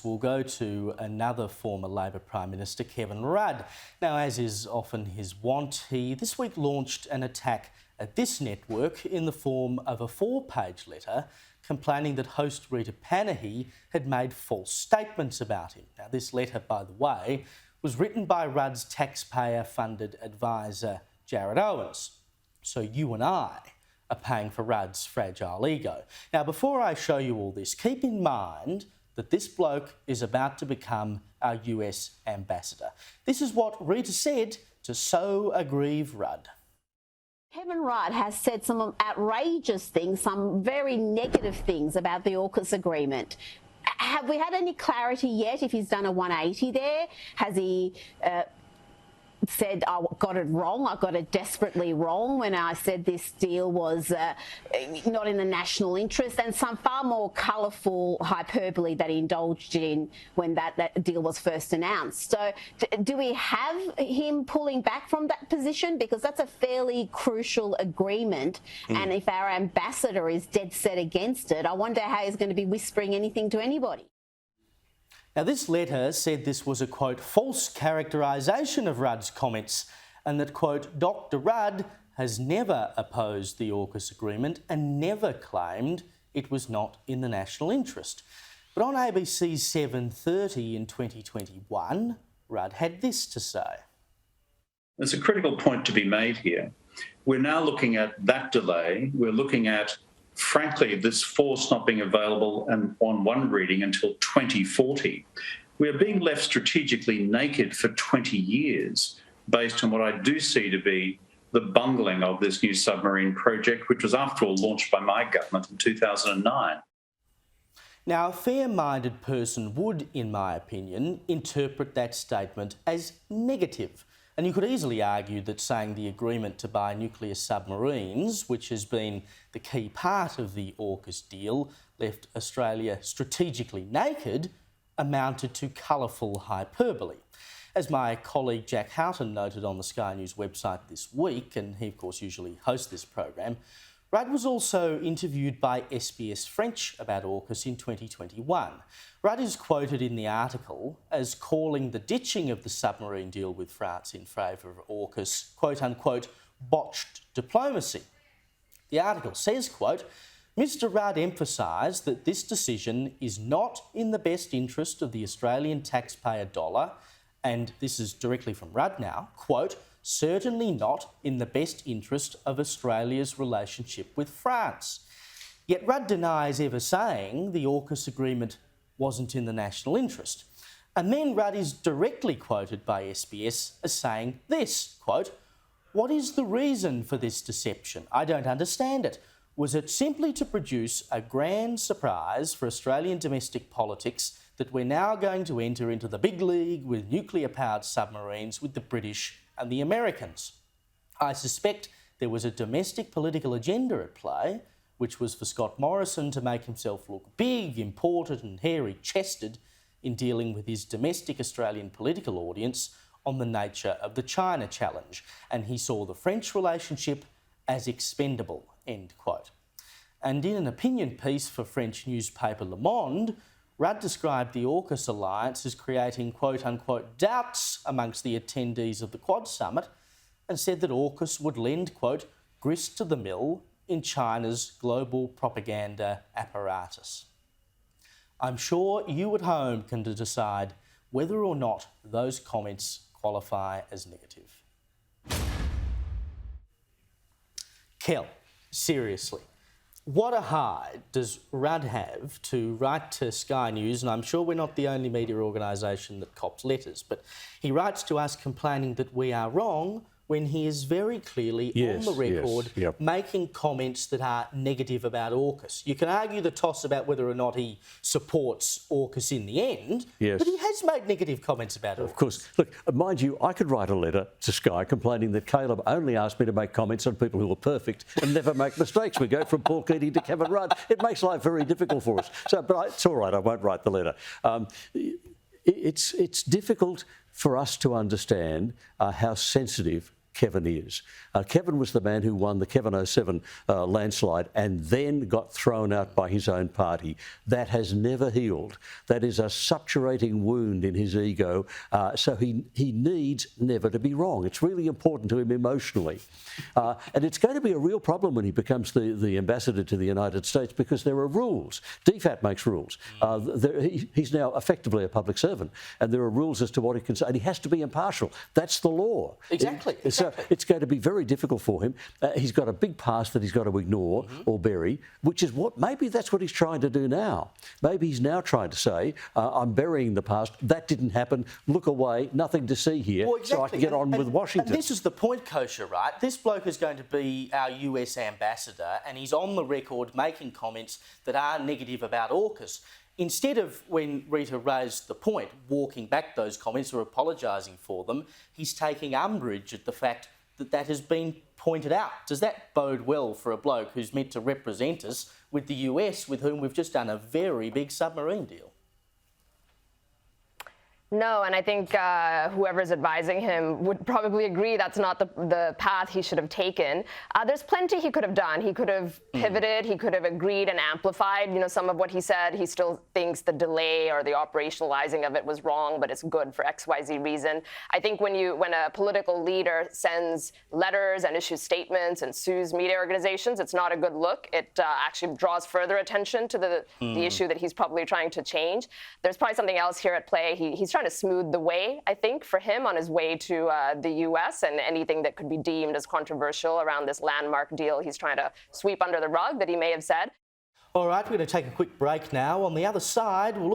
We'll go to another former Labor Prime Minister, Kevin Rudd. Now, as is often his wont, he this week launched an attack at this network in the form of a 4-page letter complaining that host Rita Panahi had made false statements about him. Now, this letter, by the way, was written by Rudd's taxpayer-funded advisor, Jared Owens. So you and I are paying for Rudd's fragile ego. Now, before I show you all this, keep in mind that this bloke is about to become our US ambassador. This is what Rita said to so aggrieve Rudd. Kevin Rudd has said some outrageous things, some very negative things about the AUKUS agreement. Have we had any clarity yet if he's done a 180 there? Has he said, I got it wrong, I got it desperately wrong when I said this deal was not in the national interest, and some far more colourful hyperbole that he indulged in when that deal was first announced. So do we have him pulling back from that position? Because that's a fairly crucial agreement, and if our ambassador is dead set against it, I wonder how he's going to be whispering anything to anybody. Now, this letter said this was a, quote, false characterisation of Rudd's comments and that, quote, Dr Rudd has never opposed the AUKUS agreement and never claimed it was not in the national interest. But on ABC's 7:30 in 2021, Rudd had this to say. There's a critical point to be made here. We're now looking at that delay. We're looking at, frankly, this force not being available and on one reading until 2040. We are being left strategically naked for 20 years based on what I do see to be the bungling of this new submarine project, which was, after all, launched by my government in 2009. Now, a fair-minded person would, in my opinion, interpret that statement as negative. And you could easily argue that saying the agreement to buy nuclear submarines, which has been the key part of the AUKUS deal, left Australia strategically naked, amounted to colourful hyperbole. As my colleague Jack Houghton noted on the Sky News website this week, and he of course usually hosts this program, Rudd was also interviewed by SBS French about AUKUS in 2021. Rudd is quoted in the article as calling the ditching of the submarine deal with France in favour of AUKUS, quote-unquote, botched diplomacy. The article says, quote, Mr Rudd emphasised that this decision is not in the best interest of the Australian taxpayer dollar, and this is directly from Rudd now, quote, certainly not in the best interest of Australia's relationship with France. Yet Rudd denies ever saying the AUKUS agreement wasn't in the national interest. And then Rudd is directly quoted by SBS as saying this, quote, what is the reason for this deception? I don't understand it. Was it simply to produce a grand surprise for Australian domestic politics that we're now going to enter into the big league with nuclear-powered submarines with the British and the Americans? I suspect there was a domestic political agenda at play, which was for Scott Morrison to make himself look big, important and hairy-chested in dealing with his domestic Australian political audience on the nature of the China challenge, and he saw the French relationship as expendable, end quote. And in an opinion piece for French newspaper Le Monde, Rudd described the AUKUS alliance as creating quote-unquote doubts amongst the attendees of the Quad Summit and said that AUKUS would lend, quote, grist to the mill in China's global propaganda apparatus. I'm sure you at home can decide whether or not those comments qualify as negative. Kel, seriously, what a hide does Rudd have to write to Sky News, and I'm sure we're not the only media organisation that cops letters, but he writes to us complaining that we are wrong when he is very clearly on the record making comments that are negative about AUKUS. You can argue the toss about whether or not he supports AUKUS in the end, but he has made negative comments about AUKUS. Of course. Look, mind you, I could write a letter to Sky complaining that Caleb only asked me to make comments on people who are perfect and never make mistakes. We go from Paul Keating to Kevin Rudd. It makes life very difficult for us. So, but it's all right, I won't write the letter. It's difficult for us to understand how sensitive Kevin is. Kevin was the man who won the Kevin 07 landslide and then got thrown out by his own party. That has never healed. That is a subturating wound in his ego, so he needs never to be wrong. It's really important to him emotionally. And it's going to be a real problem when he becomes the ambassador to the United States, because there are rules. DFAT makes rules. He's now effectively a public servant, and there are rules as to what he can say, and he has to be impartial. That's the law. Exactly. So it's going to be very difficult for him. He's got a big past that he's got to ignore or bury, which is maybe that's what he's trying to do now. Maybe he's now trying to say, I'm burying the past, that didn't happen, look away, nothing to see here, so I can get on with Washington. And this is the point, Kosher, right? This bloke is going to be our US ambassador, and he's on the record making comments that are negative about AUKUS. Instead of, when Rita raised the point, walking back those comments or apologising for them, he's taking umbrage at the fact that that has been pointed out. Does that bode well for a bloke who's meant to represent us with the US, with whom we've just done a very big submarine deal? No, and I think whoever's advising him would probably agree that's not the path he should have taken. There's plenty he could have done. He could have pivoted. He could have agreed and amplified, some of what he said. He still thinks the delay or the operationalizing of it was wrong, but it's good for XYZ reason. I think when a political leader sends letters and issues statements and sues media organizations, it's not a good look. It actually draws further attention to the issue that he's probably trying to change. There's probably something else here at play. He's trying to smooth the way, I think, for him on his way to the US, and anything that could be deemed as controversial around this landmark deal he's trying to sweep under the rug that he may have said. All right, we're going to take a quick break now. On the other side, we'll